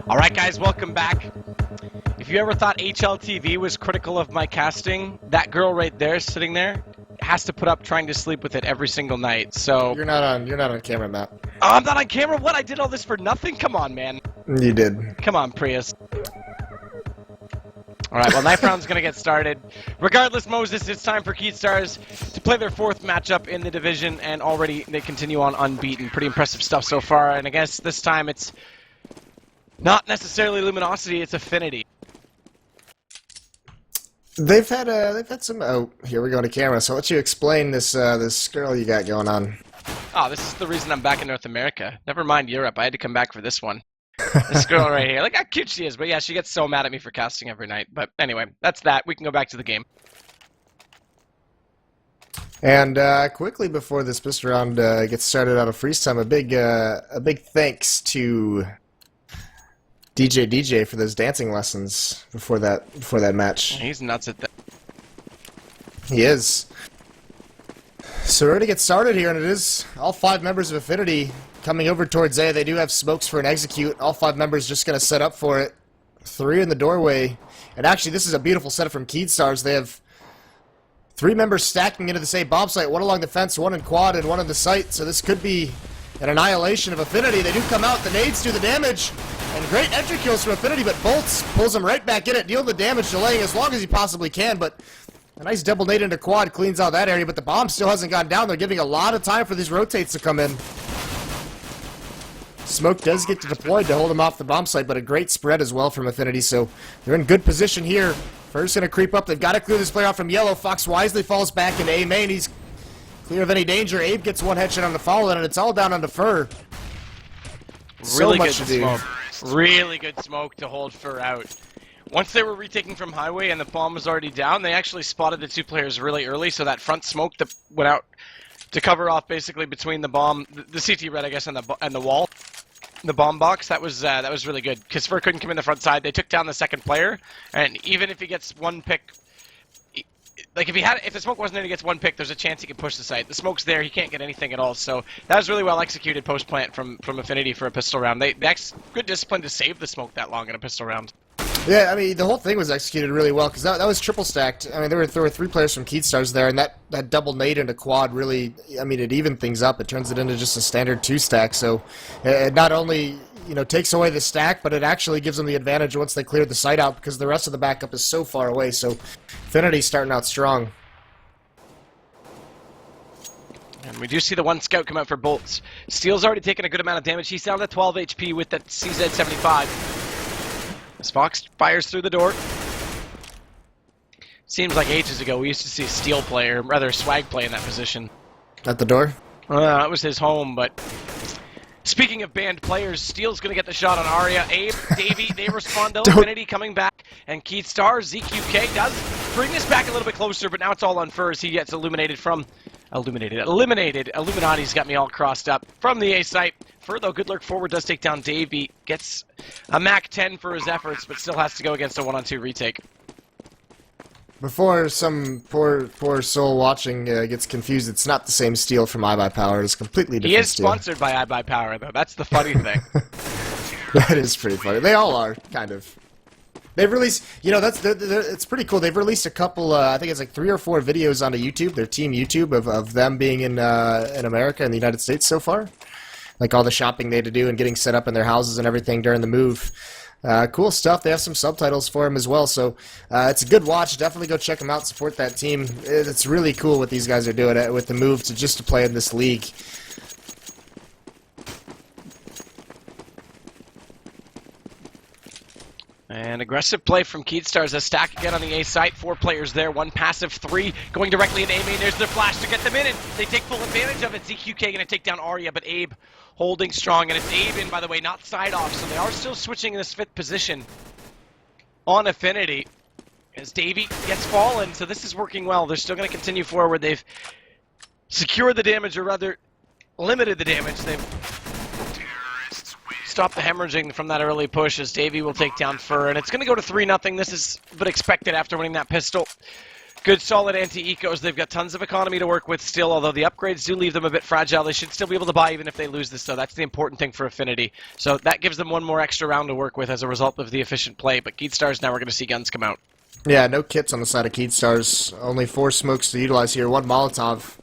Alright guys, welcome back. If you ever thought HLTV was critical of my casting, that girl right there, sitting there, has to put up trying to sleep with it every single night, so... You're not on camera, Matt. Oh, I'm not on camera? What? I did all this for nothing? Come on, man. You did. Come on, Prius. Alright, well, knife round's gonna get started. Regardless, Moses, it's time for Keystars to play their fourth matchup in the division, and already they continue on unbeaten. Pretty impressive stuff so far, and I guess this time it's not necessarily Luminosity, it's affNity. They've had some. Oh, here we go to camera. So, let you explain this this girl you got going on. Oh, this is the reason I'm back in North America. Never mind Europe. I had to come back for this one. This girl right here. Look how cute she is. But yeah, she gets so mad at me for casting every night. But anyway, that's that. We can go back to the game. And quickly before this pistol round gets started out of freeze time, a big thanks to DJ for those dancing lessons before that match. He's nuts at that. He is. So we're going to get started here, and it is all 5 members of affNity coming over towards A. They do have smokes for an execute. All 5 members just going to set up for it. 3 in the doorway. And actually, this is a beautiful setup from Keystars. They have 3 members stacking into the same bomb site. 1 along the fence, 1 in quad, and 1 in the site. So this could be an annihilation of affNity. They do come out. The nades do the damage. And great entry kills from affNity, but Bolts pulls him right back in it, dealing the damage, delaying as long as he possibly can, but a nice double nade into quad cleans out that area, but the bomb still hasn't gone down. They're giving a lot of time for these rotates to come in. Smoke does get deployed to hold him off the bomb site, but a great spread as well from affNity, so they're in good position here. First going to creep up. They've got to clear this player off from yellow. Fox wisely falls back into A main. He's clear of any danger. Abe gets 1 headshot on the follow, and it's all down on the Fur. Really good smoke. Really good smoke to hold Fur out. Once they were retaking from highway and the bomb was already down, they actually spotted the 2 players really early, so that front smoke that went out to cover off basically between the bomb, the CT red, I guess, and the wall, the bomb box, that was really good, because Fur couldn't come in the front side. They took down the second player, and even if he gets 1 pick, like if the smoke wasn't there, he gets 1 pick, there's a chance he can push the site. The smoke's there, he can't get anything at all. So that was really well executed post plant from affNity for a pistol round. That's good discipline to save the smoke that long in a pistol round. Yeah, I mean, the whole thing was executed really well, because that was triple stacked. I mean, there were 3 players from Keystars there, and that double nade into quad really, I mean, it evened things up. It turns it into just a standard 2 stack, so it not only, you know, takes away the stack, but it actually gives them the advantage once they clear the site out, because the rest of the backup is so far away, so affNity's starting out strong. And we do see the 1 scout come out for Bolts. Steel's already taken a good amount of damage. He's down to 12 HP with that CZ75. As Fox fires through the door. Seems like ages ago we used to see Steel play, or rather Swag play in that position. At the door? That was his home, but speaking of banned players, Steel's going to get the shot on Arya. Abe, Davey, they respond to affNity coming back, and Keystars, ZQK does bring this back a little bit closer, but now it's all on Fur as he gets eliminated. Illuminati's got me all crossed up from the A site. Fur, though, good lurk forward, does take down Davey. Gets a Mac 10 for his efforts, but still has to go against a 1-on-2 retake. Before some poor soul watching gets confused, it's not the same Steel from iBuyPower. It's completely different. He is sponsored by iBuyPower, though. That's the funny thing. That is pretty funny. They all are, kind of. They've released, you know, it's pretty cool. They've released a couple, I think it's like 3 or 4 videos onto YouTube, their team YouTube, of them being in America and the United States so far. Like all the shopping they had to do and getting set up in their houses and everything during the move. Cool stuff. They have some subtitles for them as well, so it's a good watch. Definitely go check them out, support that team. It's really cool what these guys are doing with the move to play in this league. And aggressive play from Keystars. A stack again on the A site. 4 players there. 1 passive, 3 going directly into A main. There's their flash to get them in, and they take full advantage of it. ZQK going to take down Arya, but Abe holding strong. And it's Abe in, by the way, not side off. So they are still switching in this 5th position on affNity as Davey gets fallen. So this is working well. They're still going to continue forward. They've secured the damage, or rather limited the damage. They've stop the hemorrhaging from that early push as Davey will take down Fur, and it's going to go to 3-0. This is but expected after winning that pistol. Good solid anti-ecos. They've got tons of economy to work with still, although the upgrades do leave them a bit fragile. They should still be able to buy even if they lose this, though. That's the important thing for affNity. So that gives them one more extra round to work with as a result of the efficient play. But Keydstars, now we're going to see guns come out. Yeah, no kits on the side of Keydstars. Only 4 smokes to utilize here. 1 Molotov.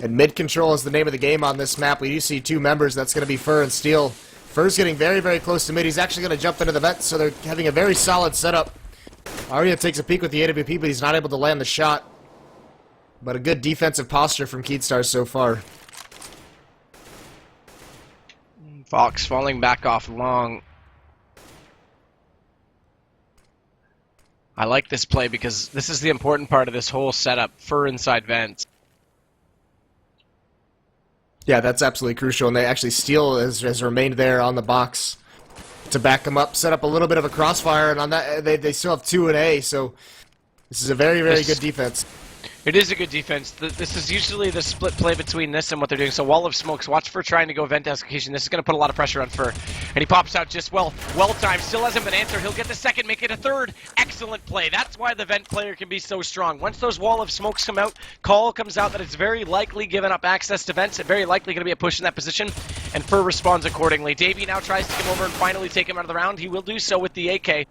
And mid-control is the name of the game on this map. We do see 2 members. That's going to be Fur and Steel. Fur's getting very, very close to mid. He's actually going to jump into the vent, so they're having a very solid setup. Arya takes a peek with the AWP, but he's not able to land the shot. But a good defensive posture from Keydstars so far. Fox falling back off long. I like this play because this is the important part of this whole setup. Fur inside vents. Yeah, that's absolutely crucial, and they actually Steel has remained there on the box to back them up, set up a little bit of a crossfire, and on that they still have 2 and A, so this is a very, very good defense. It is a good defense. This is usually the split play between this and what they're doing. So wall of smokes. Watch Fur trying to go vent execution. This is going to put a lot of pressure on Fur. And he pops out just well timed. Still hasn't been answered. He'll get the second, make it a third. Excellent play. That's why the vent player can be so strong. Once those wall of smokes come out, call comes out that it's very likely given up access to vents. It's very likely going to be a push in that position. And Fur responds accordingly. Davey now tries to come over and finally take him out of the round. He will do so with the AK.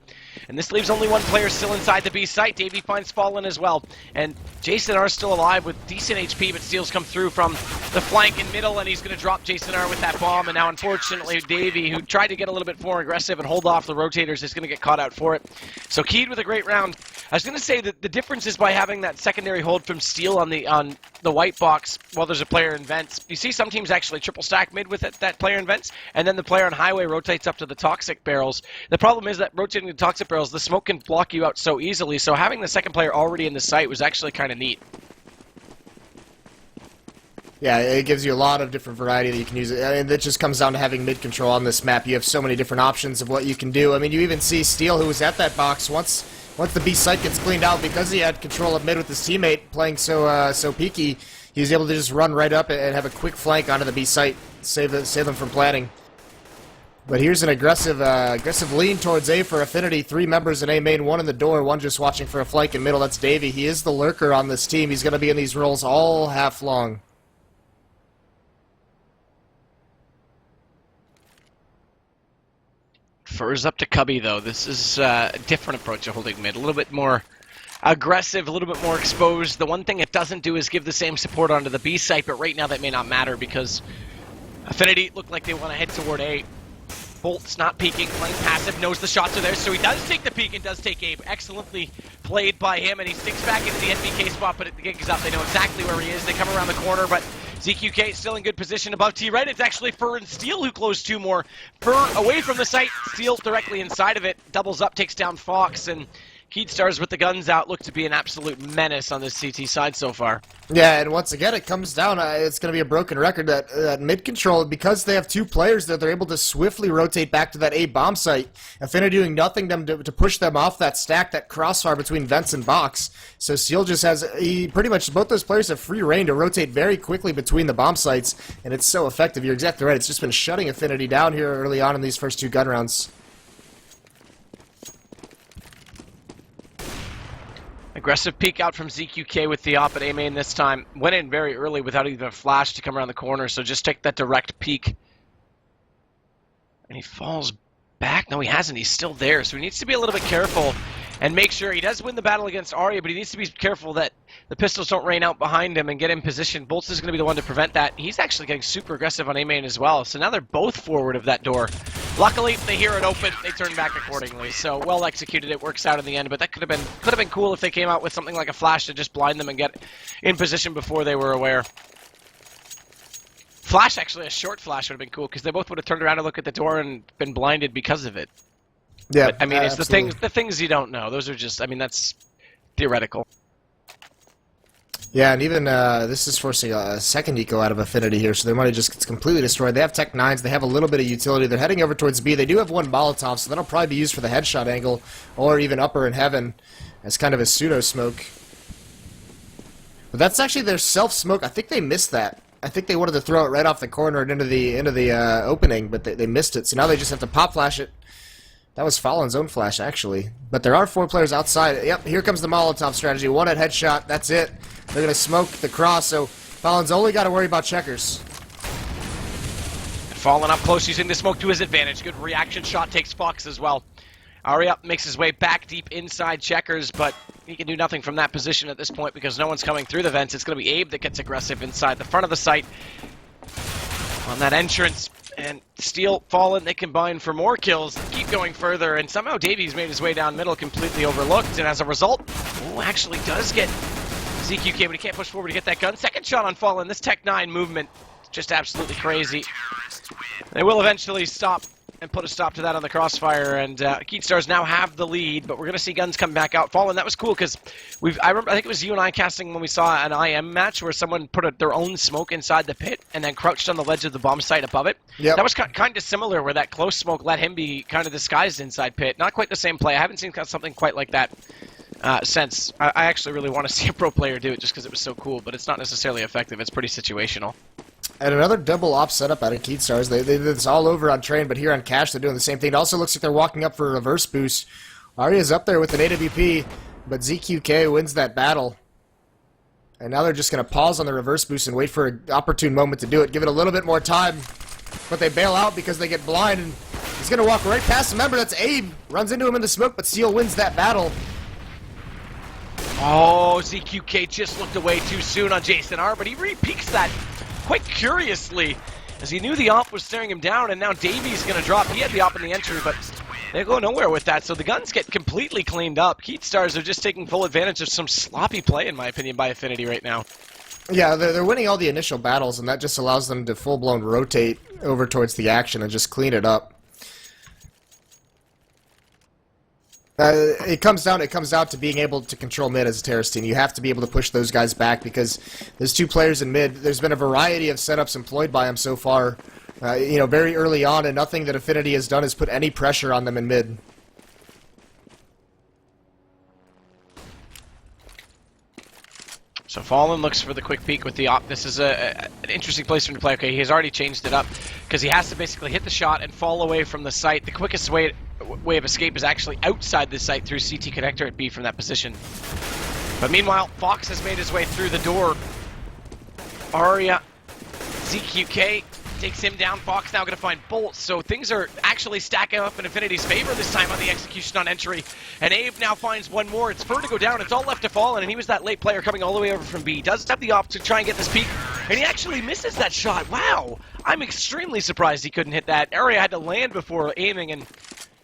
And this leaves only 1 player still inside the B site. Davey finds Fallen as well. And Jason R still alive with decent HP, but Steel's come through from the flank and middle, and he's going to drop Jason R with that bomb. And now, unfortunately, Davey, who tried to get a little bit more aggressive and hold off the rotators, is going to get caught out for it. So Keyd with a great round. I was going to say that the difference is by having that secondary hold from Steel on the white box while there's a player in vents. You see some teams actually triple stack mid with that player in vents, and then the player on highway rotates up to the toxic barrels. The problem is that rotating the toxic barrels, the smoke can block you out so easily, so having the second player already in the site was actually kind of neat. Yeah, it gives you a lot of different variety that you can use. I mean, it just comes down to having mid-control on this map. You have so many different options of what you can do. I mean, you even see Steel, who was at that box, once the B site gets cleaned out, because he had control of mid with his teammate playing so peaky, he was able to just run right up and have a quick flank onto the B site, save them from planning. But here's an aggressive lean towards A for affNity. 3 members in A main, 1 in the door, 1 just watching for a flank in middle. That's Davey. He is the lurker on this team. He's going to be in these roles all half long. Fur's up to Cubby, though. This is a different approach to holding mid. A little bit more aggressive, a little bit more exposed. The one thing it doesn't do is give the same support onto the B site, but right now that may not matter because affNity look like they want to head toward A. Bolt's not peeking, playing passive, knows the shots are there, so he does take the peek and does take Abe. Excellently played by him, and he sticks back into the NBK spot, but the gig is up. They know exactly where he is. They come around the corner, but ZQK is still in good position above T right. It's actually Fur and Steel who close 2 more. Fur away from the site, Steel directly inside of it, doubles up, takes down Fox, and Keydstars with the guns out look to be an absolute menace on this CT side so far. Yeah, and once again, it comes down, it's going to be a broken record that mid-control, because they have 2 players that they're able to swiftly rotate back to that A bomb site. affNity doing nothing to push them off that stack, that crossfire between vents and box. So Seal just has, pretty much both those players have free reign to rotate very quickly between the bomb sites, and it's so effective. You're exactly right. It's just been shutting affNity down here early on in these first 2 gun rounds. Aggressive peek out from ZQK with the op at A main this time. Went in very early without even a flash to come around the corner, so just take that direct peek. And he falls back. No, he hasn't. He's still there, so he needs to be a little bit careful and make sure he does win the battle against Arya, but he needs to be careful that the pistols don't rain out behind him and get in position. Bolts is going to be the one to prevent that. He's actually getting super aggressive on A main as well, so now they're both forward of that door. Luckily, they hear it open, they turn back accordingly. So well executed, it works out in the end. But that could have been cool if they came out with something like a flash to just blind them and get in position before they were aware. Flash, actually, a short flash would have been cool because they both would have turned around to look at the door and been blinded because of it. Yeah, but, I mean, it's absolutely. the things you don't know. Those are just, I mean, that's theoretical. Yeah, and even this is forcing a second eco out of affNity here, so their money just gets completely destroyed. They have Tech 9s, they have a little bit of utility. They're heading over towards B. They do have 1 Molotov, so that'll probably be used for the headshot angle, or even upper in heaven as kind of a pseudo-smoke. But that's actually their self-smoke. I think they missed that. I think they wanted to throw it right off the corner and into the opening, but they missed it. So now they just have to pop flash it. That was Fallen's own flash, actually. But there are 4 players outside. Yep, here comes the Molotov strategy. 1 at headshot, that's it. They're going to smoke the cross, so Fallen's only got to worry about checkers. Fallen up close, using the smoke to his advantage. Good reaction shot, takes Fox as well. Aria makes his way back deep inside checkers, but he can do nothing from that position at this point because no one's coming through the vents. It's going to be Abe that gets aggressive inside the front of the site on that entrance. And Steel, Fallen, they combine for more kills, keep going further, and somehow Davies made his way down middle, completely overlooked, and as a result, actually does get ZQK, but he can't push forward to get that gun. Second shot on Fallen, this Tech 9 movement, just absolutely crazy. They will eventually stop and put a stop to that on the crossfire, and Keatstars now have the lead, but we're going to see guns come back out. Fallen, that was cool, because I think it was you and I casting when we saw an IM match where someone put their own smoke inside the pit and then crouched on the ledge of the bomb site above it. Yep. That was kind of similar, where that close smoke let him be kind of disguised inside pit. Not quite the same play. I haven't seen something quite like that since. I actually really want to see a pro player do it just because it was so cool, but it's not necessarily effective. It's pretty situational. And another double op setup out of Keatstars. They did this all over on Train, but here on Cash they're doing the same thing. It also looks like they're walking up for a reverse boost. Arya's up there with an AWP, but ZQK wins that battle. And now they're just going to pause on the reverse boost and wait for an opportune moment to do it. Give it a little bit more time. But they bail out because they get blind, and he's going to walk right past him. Remember, that's Abe. Runs into him in the smoke, but Steel wins that battle. Oh, ZQK just looked away too soon on Jason R, but he re-peeks that quite curiously, as he knew the op was staring him down, and now Davies going to drop. He had the op in the entry, but they go nowhere with that, so the guns get completely cleaned up. Keatstars are just taking full advantage of some sloppy play, in my opinion, by affNity right now. Yeah, they're winning all the initial battles, and that just allows them to full-blown rotate over towards the action and just clean it up. It comes down to being able to control mid as a terrorist team. You have to be able to push those guys back because there's 2 players in mid. There's been a variety of setups employed by them so far, very early on, and nothing that affNity has done is put any pressure on them in mid. So Fallen looks for the quick peek with the op. This is an interesting place for him to play. Okay, he has already changed it up because he has to basically hit the shot and fall away from the site. The quickest way of escape is actually outside the site through CT connector at B from that position. But meanwhile, Fox has made his way through the door. Aria, ZQK takes him down. Fox now going to find Bolt. So things are actually stacking up in affNity's favor this time on the execution on entry. And Abe now finds one more. It's Fur to go down. It's all left to Fallen, and he was that late player coming all the way over from B. Does have the op to try and get this peak, and he actually misses that shot. Wow! I'm extremely surprised he couldn't hit that. Aria had to land before aiming and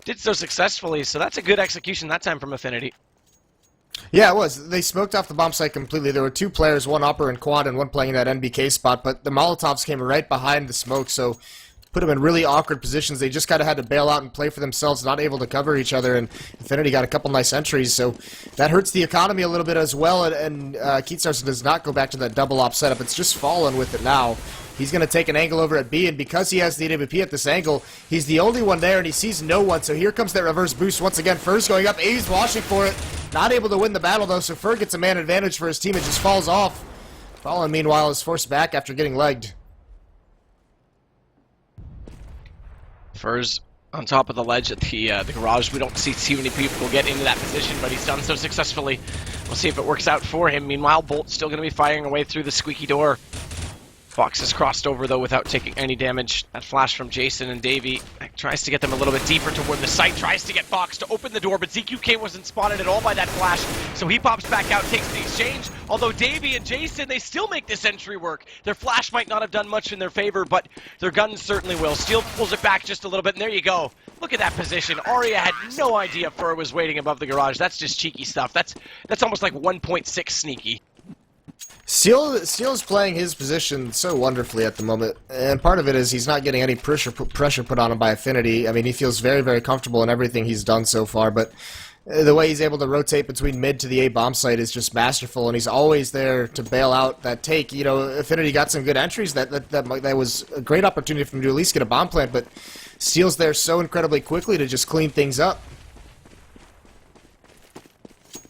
did so successfully, so that's a good execution that time from affNity. Yeah, it was. They smoked off the bomb site completely. There were 2 players, one upper and quad, and one playing in that NBK spot, but the Molotovs came right behind the smoke, so put them in really awkward positions. They just kind of had to bail out and play for themselves, not able to cover each other, and affNity got a couple nice entries, so that hurts the economy a little bit as well, and Keatstars does not go back to that double op setup. It's just Fallen with it now. He's going to take an angle over at B, and because he has the AWP at this angle, he's the only one there, and he sees no one. So here comes that reverse boost once again. Fur's going up. A's watching for it. Not able to win the battle, though, so Fur gets a man advantage for his team. It just falls off. Fallen, meanwhile, is forced back after getting legged. Fur's on top of the ledge at the garage. We don't see too many people get into that position, but he's done so successfully. We'll see if it works out for him. Meanwhile, Bolt's still going to be firing away through the squeaky door. Fox has crossed over, though, without taking any damage. That flash from Jason and Davey tries to get them a little bit deeper toward the site, tries to get Fox to open the door, but ZQK wasn't spotted at all by that flash, so he pops back out, takes the exchange. Although Davey and Jason, they still make this entry work. Their flash might not have done much in their favor, but their guns certainly will. Steel pulls it back just a little bit, and there you go. Look at that position. Aria had no idea Fur was waiting above the garage. That's just cheeky stuff. That's almost like 1.6 sneaky. Steel's playing his position so wonderfully at the moment, and part of it is he's not getting any pressure put on him by affNity. I mean, he feels very, very comfortable in everything he's done so far, but the way he's able to rotate between mid to the A bomb site is just masterful, and he's always there to bail out that take. You know, affNity got some good entries. That was a great opportunity for him to at least get a bomb plant, but Steel's there so incredibly quickly to just clean things up.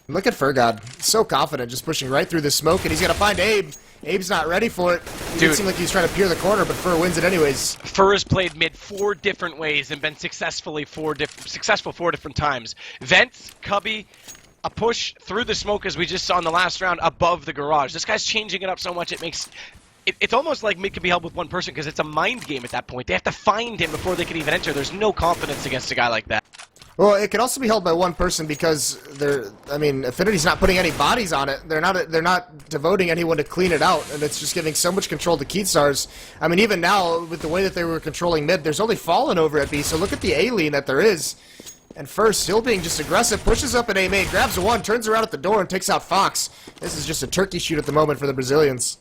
Look at Fergod, so confident, just pushing right through the smoke, and he's going to find Abe. Abe's not ready for it. It Dude. seemed like he was trying to peer the corner, but Fur wins it anyways. Fur has played mid 4 different ways and been successful 4 different times. Vents, cubby, a push through the smoke as we just saw in the last round above the garage. This guy's changing it up so much it makes... It's almost like mid can be held with one person because it's a mind game at that point. They have to find him before they can even enter. There's no confidence against a guy like that. Well, it can also be held by one person because affinity's not putting any bodies on it. They're not devoting anyone to clean it out, and it's just giving so much control to Keystars. I mean, even now, with the way that they were controlling mid, there's only Fallen over at B, so look at the A lean that there is. And first, still being just aggressive, pushes up an A main, grabs a one, turns around at the door, and takes out Fox. This is just a turkey shoot at the moment for the Brazilians.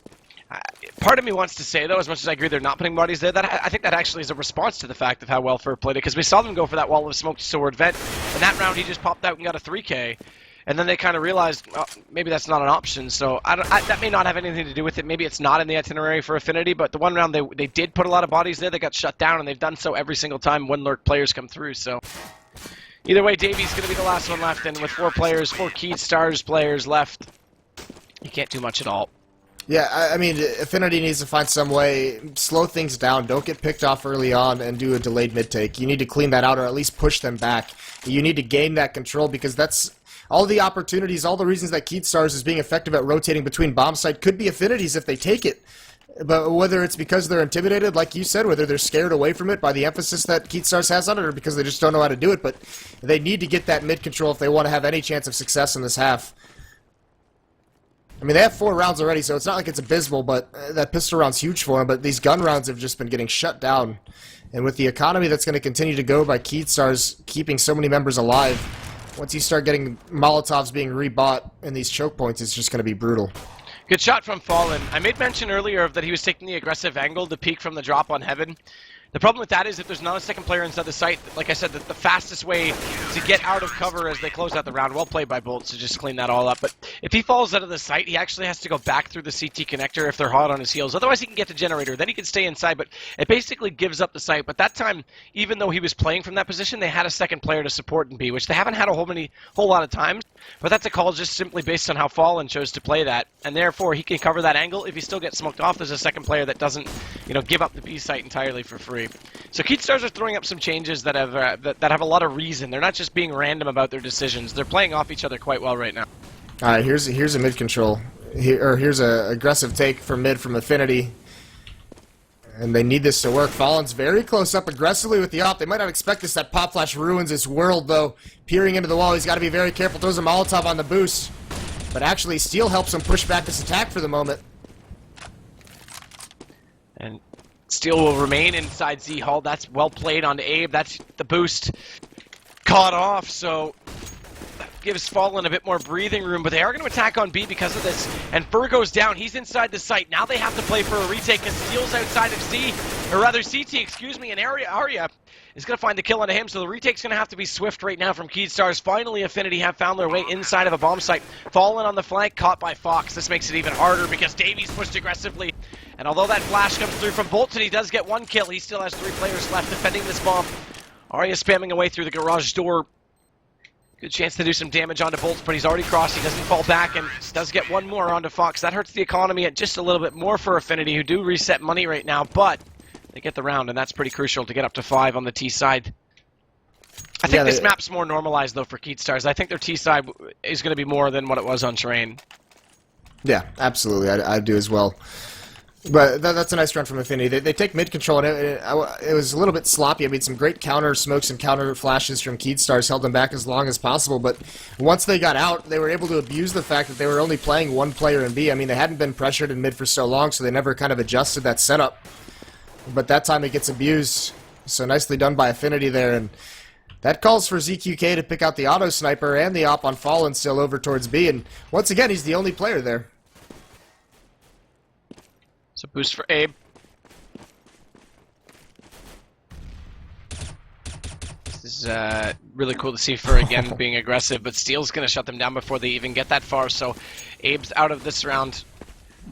Part of me wants to say, though, as much as I agree they're not putting bodies there, that I think that actually is a response to the fact of how well Fur played it, because we saw them go for that wall of smoke to Sword Vent, and that round he just popped out and got a 3K, and then they kind of realized, well, maybe that's not an option, so that may not have anything to do with it. Maybe it's not in the itinerary for affinity, but the one round they did put a lot of bodies there, they got shut down, and they've done so every single time when lurk players come through, so... Either way, Davy's going to be the last one left, and with 4 Keystars players left, you can't do much at all. Yeah, I mean, affinity needs to find some way, slow things down, don't get picked off early on and do a delayed mid-take. You need to clean that out or at least push them back. You need to gain that control because that's all the opportunities, all the reasons that Keystars is being effective at rotating between bomb site could be affinities if they take it. But whether it's because they're intimidated, like you said, whether they're scared away from it by the emphasis that Keystars has on it, or because they just don't know how to do it, but they need to get that mid-control if they want to have any chance of success in this half. I mean, they have 4 rounds already, so it's not like it's abysmal, but that pistol round's huge for them, but these gun rounds have just been getting shut down. And with the economy that's going to continue to go by Keystars keeping so many members alive, once you start getting Molotovs being rebought in these choke points, it's just going to be brutal. Good shot from Fallen. I made mention earlier of that he was taking the aggressive angle to peek from the drop on Heaven. The problem with that is if there's not a second player inside the site, like I said, the fastest way to get out of cover as they close out the round, well played by Bolt to just clean that all up. But if he falls out of the site, he actually has to go back through the CT connector if they're hot on his heels. Otherwise, he can get the generator. Then he can stay inside, but it basically gives up the site. But that time, even though he was playing from that position, they had a second player to support in B, which they haven't had a whole lot of times. But that's a call just simply based on how Fallen chose to play that. And therefore, he can cover that angle. If he still gets smoked off, there's a second player that doesn't, give up the B site entirely for free. So Keystars are throwing up some changes that have a lot of reason. They're not just being random about their decisions. They're playing off each other quite well right now. All right, here's a mid control. Here's a aggressive take from mid from affinity. And they need this to work. Fallen's very close up aggressively with the op. They might not expect this. That pop flash ruins his world, though. Peering into the wall, he's got to be very careful. Throws a Molotov on the boost. But actually, Steel helps him push back this attack for the moment. And Steel will remain inside Z-Hull. That's well played onto Abe. That's the boost caught off, so gives Fallen a bit more breathing room, but they are going to attack on B because of this. And Fur goes down. He's inside the site. Now they have to play for a retake because Steel's outside of C, or rather CT, excuse me, and Arya is going to find the kill onto him, so the retake's going to have to be swift right now from Keystars. Finally, affinity have found their way inside of a bomb site. Fallen on the flank, caught by Fox. This makes it even harder because Davies pushed aggressively. And although that flash comes through from Bolton, he does get 1 kill. He still has 3 players left defending this bomb. Arya spamming away through the garage door. Good chance to do some damage onto Bolts, but he's already crossed. He doesn't fall back and does get 1 more onto Fox. That hurts the economy at just a little bit more for affinity, who do reset money right now, but they get the round, and that's pretty crucial to get up to 5 on the T side. I think this map's more normalized, though, for Keystars. I think their T side is going to be more than what it was on terrain. Yeah, absolutely. I do as well. But that's a nice run from affinity. They take mid control, and it was a little bit sloppy. I mean, some great counter smokes and counter flashes from Keystars held them back as long as possible. But once they got out, they were able to abuse the fact that they were only playing 1 player in B. I mean, they hadn't been pressured in mid for so long, so they never kind of adjusted that setup. But that time it gets abused. So nicely done by affinity there. And that calls for ZQK to pick out the auto sniper and the op on Fallen still over towards B. And once again, he's the only player there. So boost for Abe. This is really cool to see Fur again being aggressive, but Steel's going to shut them down before they even get that far, so Abe's out of this round.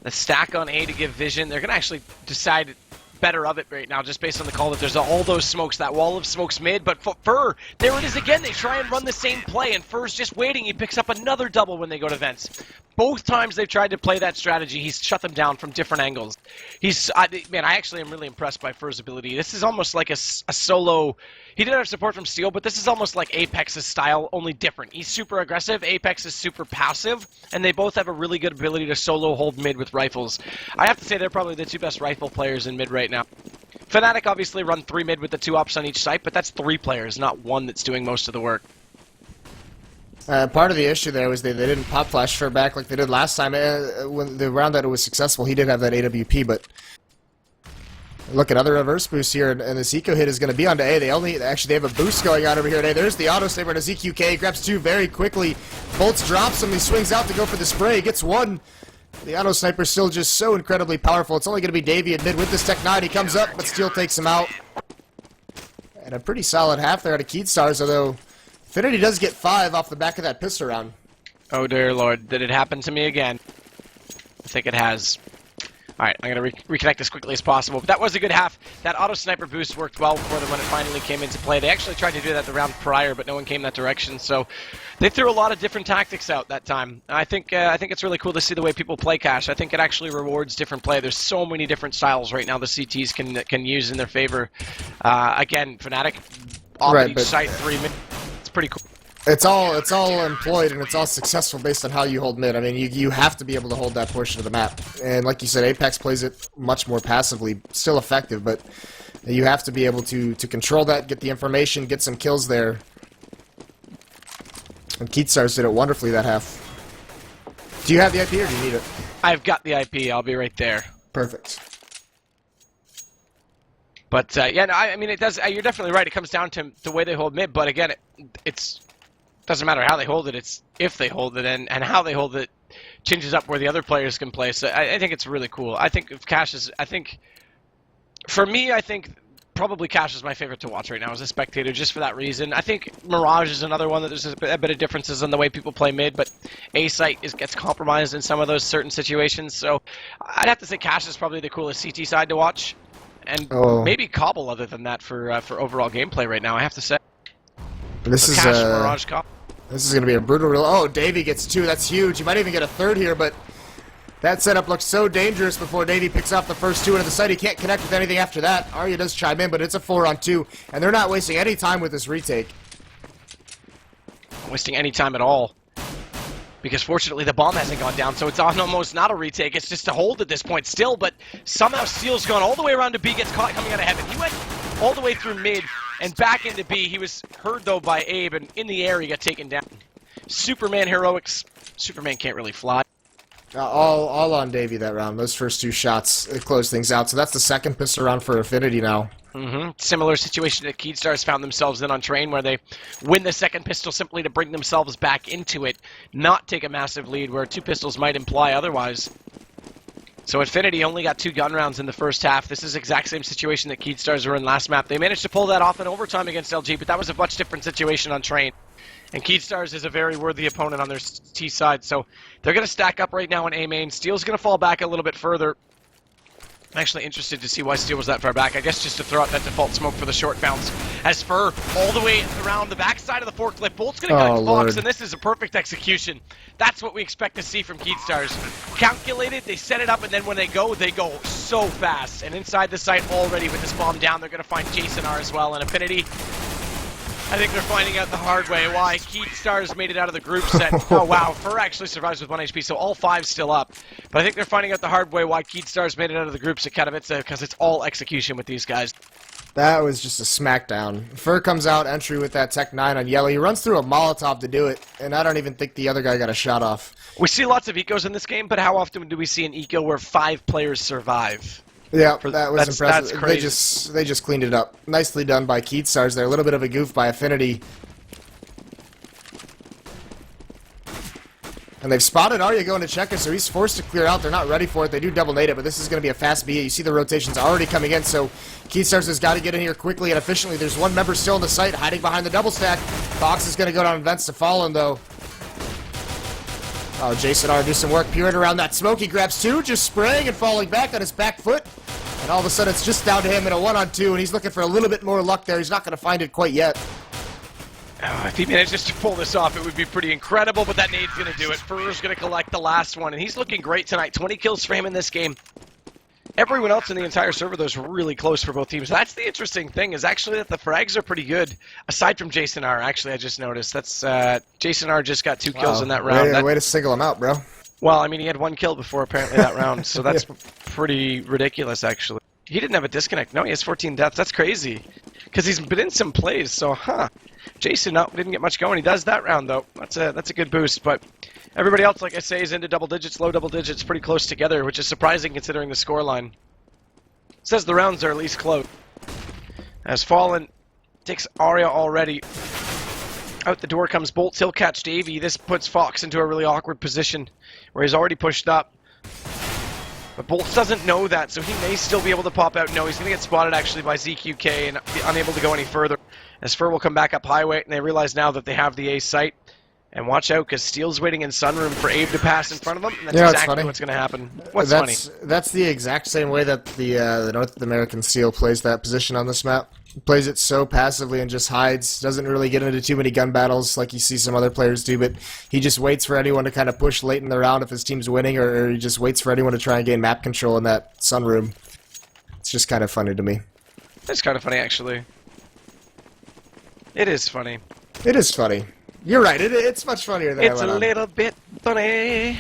The stack on A to give vision. They're going to actually decide better of it right now, just based on the call that there's all those smokes, that wall of smokes mid, but Fur, there it is again. They try and run the same play, and Fur's just waiting. He picks up another double when they go to vents. both times they've tried to play that strategy, he's shut them down from different angles. Man, I actually am really impressed by Fur's ability. This is almost like a solo. He did have support from Steel, but this is almost like Apex's style, only different. He's super aggressive, Apex is super passive, and they both have a really good ability to solo hold mid with rifles. I have to say they're probably the two best rifle players in mid right now. Fnatic obviously run 3 mid with the 2 ops on each site, but that's 3 players, not 1 that's doing most of the work. Part of the issue there was they didn't pop flash Fur back like they did last time. When the round that it was successful, he did have that AWP, but look at other reverse boosts here, and this eco hit is going to be onto A. They have a boost going on over here today. There's the auto sniper to ZQK, grabs 2 very quickly. Bolts drops him, he swings out to go for the spray, gets 1. The auto sniper still just so incredibly powerful. It's only going to be Davey in mid with this Tech 9. He comes up, but Steel takes him out. And a pretty solid half there out of Keystars, although affNity does get 5 off the back of that pistol round. Oh dear lord, did it happen to me again? I think it has. Alright, I'm going to reconnect as quickly as possible. But that was a good half. That auto sniper boost worked well for them when it finally came into play. They actually tried to do that the round prior, but no one came that direction. So they threw a lot of different tactics out that time. I think it's really cool to see the way people play Cash. I think it actually rewards different play. There's so many different styles right now the CTs can use in their favor. Again, Fnatic off each site 3 mid. It's pretty cool. It's all employed and it's all successful based on how you hold mid. I mean, you have to be able to hold that portion of the map. And like you said, Apex plays it much more passively, still effective, but you have to be able to control that, get the information, get some kills there. And Keystars did it wonderfully that half. Do you have the IP or do you need it? I've got the IP. I'll be right there. Perfect. But yeah, no, I mean, it does. You're definitely right. It comes down to the way they hold mid. But again, it's doesn't matter how they hold it. It's if they hold it, and how they hold it changes up where the other players can play. So I think it's really cool. I think if Cash is, for me, I think probably Cash is my favorite to watch right now as a spectator, just for that reason. I think Mirage is another one that there's a bit of differences in the way people play mid, but A site gets compromised in some of those certain situations. So I'd have to say Cash is probably the coolest CT side to watch. And maybe Cobble other than that for overall gameplay right now, I have to say. This is Cash, Mirage, Cobble. This is going to be a brutal real. Oh, Davey gets 2. That's huge. You might even get a 3rd here, but that setup looks so dangerous before Davey picks off the first 2 into the site. He can't connect with anything after that. Arya does chime in, but it's a 4-on-2, and they're not wasting any time with this retake. Not wasting any time at all. Because fortunately the bomb hasn't gone down, so it's almost not a retake. It's just a hold at this point still, but somehow Steel's gone all the way around to B, gets caught coming out of heaven. He went all the way through mid and back into B. He was heard, though, by Abe, and in the air he got taken down. Superman heroics. Superman can't really fly. All on Davey that round. Those first 2 shots, it closed things out. So that's the second pistol round for affNity now. Similar situation that Keystars found themselves in on Train, where they win the second pistol simply to bring themselves back into it, not take a massive lead, where 2 pistols might imply otherwise. So affNity only got 2 gun rounds in the first half. This is the exact same situation that Keystars were in last map. They managed to pull that off in overtime against LG, but that was a much different situation on Train. And Keystars is a very worthy opponent on their T side, so they're going to stack up right now in A main. Steel's going to fall back a little bit further. I'm actually interested to see why Steel was that far back. I guess just to throw out that default smoke for the short bounce. As Fur all the way around the backside of the forklift. Bolt's going to connect Fox, and this is a perfect execution. That's what we expect to see from Keystars. Calculated, they set it up, and then when they go so fast. And inside the site already with this bomb down, they're going to find Jason R as well. And affNity, I think they're finding out the hard way why Keystars made it out of the group set. Oh wow, Fur actually survives with 1 HP, so all 5 still up. But I think they're finding out the hard way why Keystars made it out of the group set, Katowice, because it's all execution with these guys. That was just a smackdown. Fur comes out entry with that Tech 9 on yellow. He runs through a Molotov to do it, and I don't even think the other guy got a shot off. We see lots of ecos in this game, but how often do we see an eco where 5 players survive? Yeah, that was impressive. That's crazy. They just cleaned it up. Nicely done by Keystars there. A little bit of a goof by affNity. And they've spotted Arya going to check it, so he's forced to clear out. They're not ready for it. They do double nade it, but this is going to be a fast B. You see the rotations already coming in, so Keystars has got to get in here quickly and efficiently. There's 1 member still in the site, hiding behind the double stack. Fox is going to go down vents to fall in, though. Oh, Jason R do some work peering around that smoke. He grabs 2, just spraying and falling back on his back foot. And all of a sudden, it's just down to him in a 1-on-2, and he's looking for a little bit more luck there. He's not going to find it quite yet. Oh, if he manages to pull this off, it would be pretty incredible, but that nade's going to do it. Furr's going to collect the last one, and he's looking great tonight. 20 kills for him in this game. Everyone else in the entire server, though, is really close for both teams. That's the interesting thing, is actually that the frags are pretty good, aside from Jason R. Actually, I just noticed. That's Jason R. just got 2 kills in that round. Way to single him out, bro. Well, I mean, he had 1 kill before, apparently, that round, so that's pretty ridiculous, actually. He didn't have a disconnect. No, he has 14 deaths. That's crazy. Because he's been in some plays, so, Jason, no, didn't get much going. He does that round, though. That's a good boost, but everybody else, like I say, is into double digits, low double digits, pretty close together, which is surprising considering the scoreline. Says the rounds are at least close. As Fallen takes Arya already. Out the door comes Bolts. He'll catch Davey. This puts Fox into a really awkward position where he's already pushed up. But Bolts doesn't know that, so he may still be able to pop out. No, he's going to get spotted actually by ZQK and be unable to go any further. As Fur will come back up highway, and they realize now that they have the A site. And watch out, because Steel's waiting in Sunroom for Abe to pass in front of him, and that's exactly what's going to happen. What's funny? That's the exact same way that the North American Steel plays that position on this map. Plays it so passively and just hides. Doesn't really get into too many gun battles like you see some other players do, but he just waits for anyone to kind of push late in the round if his team's winning, or he just waits for anyone to try and gain map control in that Sunroom. It's just kind of funny to me. It's kind of funny, actually. It is funny. It is funny. You're right, it's much funnier than it's a little bit funny.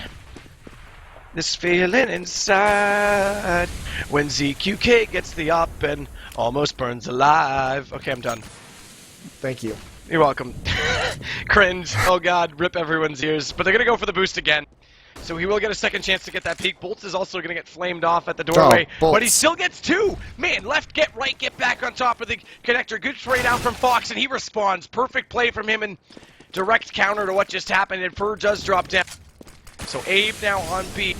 This feeling inside when ZQK gets the op and almost burns alive. Okay, I'm done. Thank you. You're welcome. Cringe. Oh god, rip everyone's ears. But they're gonna go for the boost again. So he will get a second chance to get that peek. Bolts is also gonna get flamed off at the doorway. But he still gets 2! Man, left, get right, get back on top of the connector. Good spray down from Fox, and he responds. Perfect play from him, and direct counter to what just happened, and Fur does drop down. So Abe now on B.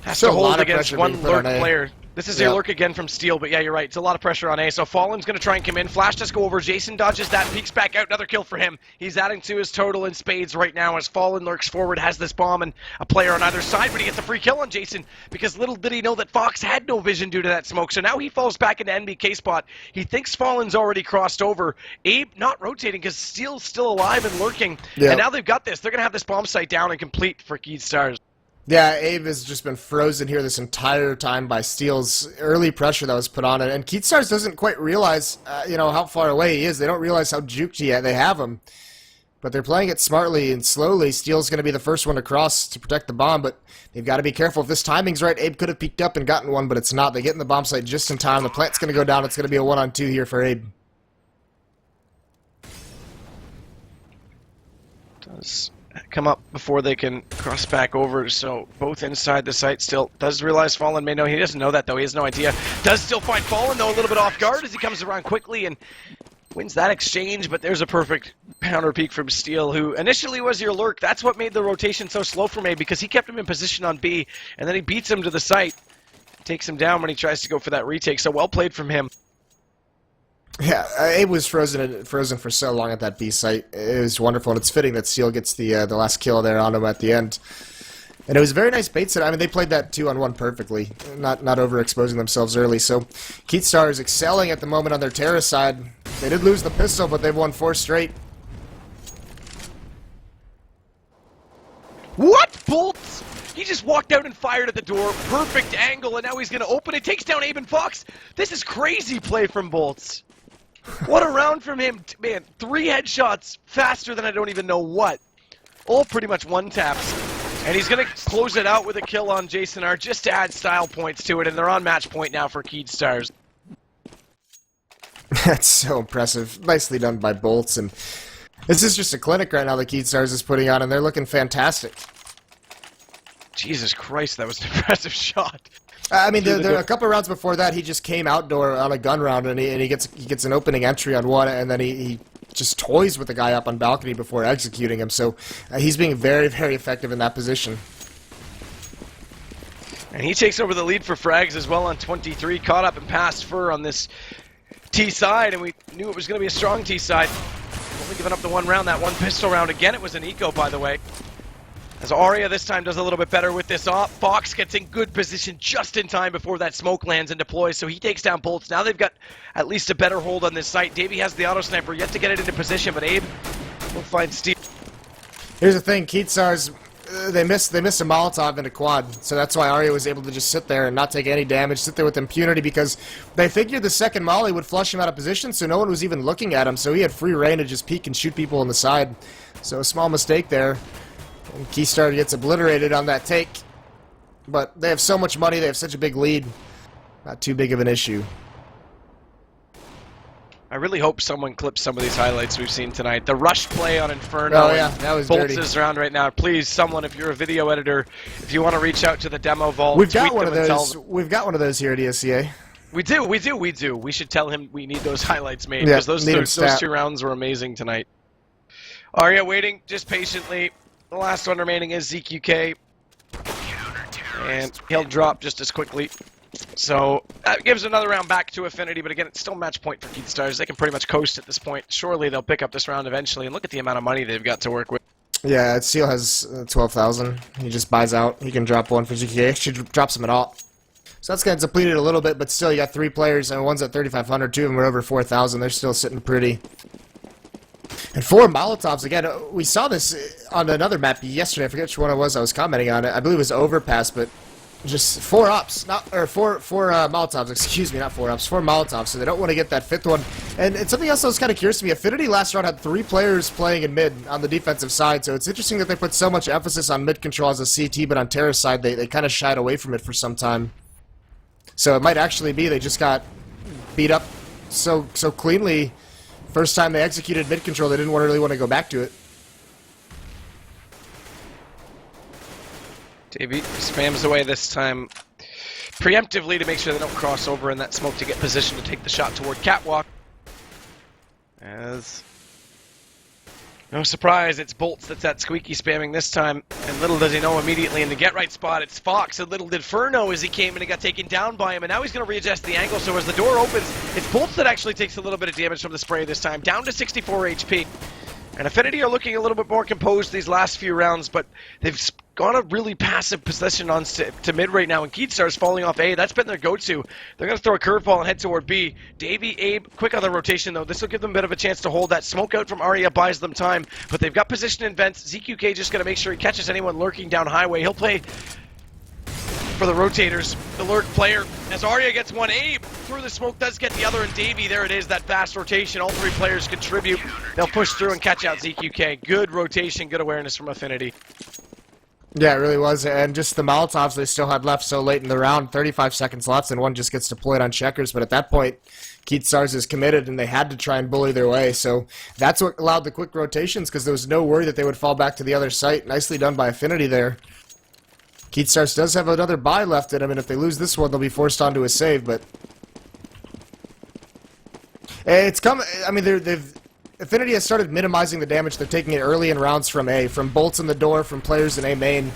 Has to hold against one lurk player. This is a lurk again from Steel, but yeah, you're right. It's a lot of pressure on A. So Fallen's going to try and come in. Flash does go over. Jason dodges that, peeks back out. Another kill for him. He's adding to his total in spades right now as Fallen lurks forward, has this bomb and a player on either side, but he gets a free kill on Jason because little did he know that Fox had no vision due to that smoke. So now he falls back into NBK spot. He thinks Fallen's already crossed over. Abe not rotating because Steel's still alive and lurking. Yep. And now they've got this. They're going to have this bomb site down and complete for Keed Stars. Yeah, Abe has just been frozen here this entire time by Steel's early pressure that was put on it. And Keatstars doesn't quite realize, how far away he is. They don't realize how juked they have him. But they're playing it smartly and slowly. Steel's going to be the first one to cross to protect the bomb, but they've got to be careful. If this timing's right, Abe could have peeked up and gotten one, but it's not. They get in the bomb site just in time. The plant's going to go down. It's going to be a 1-on-2 here for Abe. Does come up before they can cross back over, so both inside the site. Still does realize Fallen may know. He doesn't know that, though. He has no idea. Does still find Fallen, though, a little bit off guard as he comes around quickly and wins that exchange, but there's a perfect counter peek from Steel, who initially was your lurk. That's what made the rotation so slow for me, because he kept him in position on B, and then he beats him to the site, takes him down when he tries to go for that retake, so well played from him. Yeah, Abe was frozen for so long at that B site. It was wonderful, and it's fitting that Steel gets the last kill there on him at the end. And it was a very nice bait set. I mean, they played that 2-on-1 perfectly, not overexposing themselves early. So Keatstar is excelling at the moment on their Terra side. They did lose the pistol, but they've won 4 straight. What? Bolts? He just walked out and fired at the door. Perfect angle, and now he's going to open it. Takes down Abe and Fox. This is crazy play from Bolts. What a round from him. Man, 3 headshots faster than I don't even know what. All pretty much one-taps. And he's going to close it out with a kill on Jason R just to add style points to it, and they're on match point now for Keed Stars. That's so impressive. Nicely done by Bolts, and this is just a clinic right now that Keed Stars is putting on, and they're looking fantastic. Jesus Christ, that was an impressive shot. I mean, there a couple rounds before that, he just came outdoor on a gun round, and he gets an opening entry on one, and then he just toys with the guy up on balcony before executing him. So he's being very, very effective in that position. And he takes over the lead for frags as well on 23, caught up and passed Fur on this T side, and we knew it was going to be a strong T side. Only giving up the 1 round, that 1 pistol round. Again, it was an eco, by the way. As Arya this time does a little bit better with this op. Fox gets in good position just in time before that smoke lands and deploys, so he takes down Bolts. Now they've got at least a better hold on this site. Davey has the auto sniper, yet to get it into position, but Abe will find Steve. Here's the thing, Keatsar's, they missed a Molotov in a quad, so that's why Arya was able to just sit there and not take any damage, sit there with impunity, because they figured the second molly would flush him out of position, so no one was even looking at him, so he had free reign to just peek and shoot people on the side. So a small mistake there. And Keystar gets obliterated on that take. But they have so much money, they have such a big lead. Not too big of an issue. I really hope someone clips some of these highlights we've seen tonight. The rush play on Inferno. Oh yeah, that was Bolts dirty. is around right now. Please, someone, if you're a video editor, if you want to reach out to the demo vault, We've got tweet one of them and those. tell them. We've got one of those here at ESEA. We do. We should tell him we need those highlights made, because those 2 rounds were amazing tonight. Arya waiting just patiently. The last one remaining is ZQK. And he'll drop just as quickly. So that gives another round back to affNity, but again, it's still match point for Keatsstars. They can pretty much coast at this point. Surely they'll pick up this round eventually, and look at the amount of money they've got to work with. Yeah, Seal has 12,000. He just buys out. He can drop one for ZQK. Actually drops him at all. So that's going to deplete it a little bit, but still you got 3 players, and one's at 3,500. 2 of them are over 4,000. They're still sitting pretty. And 4 Molotovs, again, we saw this on another map yesterday. I forget which one it was. I was commenting on it. I believe it was Overpass, but just 4 ops, four Molotovs, excuse me, not 4 ops, 4 Molotovs, so they don't want to get that 5th one. And it's something else that was kind of curious to me. affNity last round had 3 players playing in mid on the defensive side, so it's interesting that they put so much emphasis on mid control as a CT, but on Terra's side, they kind of shied away from it for some time. So it might actually be they just got beat up so cleanly. First time they executed mid control, they didn't really want to go back to it. Davey spams away this time preemptively to make sure they don't cross over in that smoke to get position to take the shot toward Catwalk. As no surprise, it's Bolts that's that squeaky spamming this time, and little does he know immediately in the get right spot, it's Fox, and little did Fur know as he came in and got taken down by him, and now he's going to readjust the angle, so as the door opens, it's Bolts that actually takes a little bit of damage from the spray this time, down to 64 HP. And affNity are looking a little bit more composed these last few rounds, but they've gone a really passive position on to mid right now, and Keatstar's falling off A. That's been their go-to. They're going to throw a curveball and head toward B. Davey, Abe, quick on the rotation, though. This will give them a bit of a chance to hold. That smoke out from Arya buys them time, but they've got position in vents. ZQK just going to make sure he catches anyone lurking down highway. He'll play for the rotators, the lurk player. As Arya gets one, Abe through the smoke does get the other, and Davey, there it is, that fast rotation. All 3 players contribute. They'll push through and catch out ZQK. Good rotation, good awareness from affNity. Yeah, it really was, and just the Molotovs they still had left so late in the round, 35 seconds left, and one just gets deployed on checkers, but at that point, Keatsstars is committed, and they had to try and bully their way, so that's what allowed the quick rotations, because there was no worry that they would fall back to the other site. Nicely done by affNity there. Keatsstars does have another buy left in him, and if they lose this one, they'll be forced onto a save, but it's coming. I mean, affNity has started minimizing the damage. They're taking it early in rounds from A, from bolts in the door, from players in A main.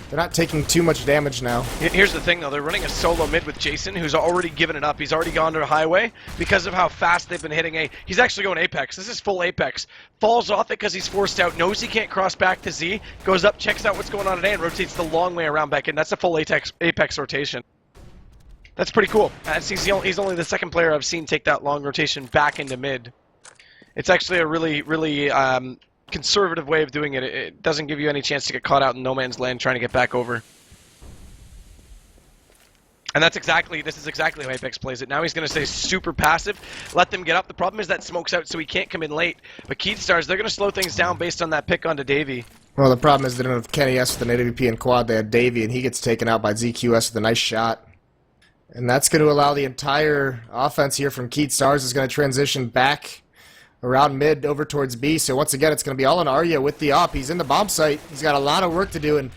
They're not taking too much damage now. Here's the thing, though. They're running a solo mid with Jason, who's already given it up. He's already gone to a highway because of how fast they've been hitting A. He's actually going Apex. This is full Apex. Falls off it because he's forced out. Knows he can't cross back to Z. Goes up, checks out what's going on at A, and rotates the long way around back in. That's a full Apex rotation. That's pretty cool. He's only the 2nd player I've seen take that long rotation back into mid. It's actually a really conservative way of doing it. It doesn't give you any chance to get caught out in no man's land trying to get back over. And this is exactly how Apex plays it. Now he's going to stay super passive, let them get up. The problem is that smoke's out, so he can't come in late. But Keatsstars, they're going to slow things down based on that pick onto Davey. Well, the problem is they don't have Kenny S with an AWP and quad. They had Davey, and he gets taken out by ZQS with a nice shot. And that's going to allow the entire offense here from Keatsstars is going to transition back around mid over towards B. So once again, it's going to be all on Arya with the op. He's in the bomb site. He's got a lot of work to do, and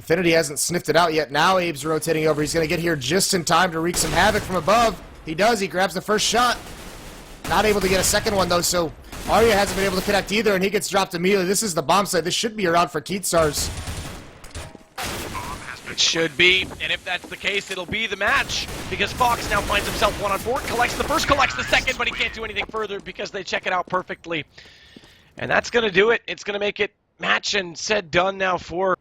affNity hasn't sniffed it out yet. Now Abe's rotating over. He's going to get here just in time to wreak some havoc from above. He does. He grabs the first shot. Not able to get a second one, though, so Arya hasn't been able to connect either, and he gets dropped immediately. This is the bomb site. This should be a round for Keatsstars. It should be, and if that's the case, it'll be the match, because Fox now finds himself 1 on 4, collects the first, collects the second, but he can't do anything further because they check it out perfectly. And that's going to do it. It's going to make it match and said done now for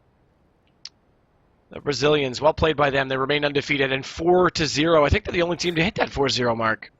the Brazilians. Well played by them. They remain undefeated and 4-0. I think they're the only team to hit that 4-0 mark.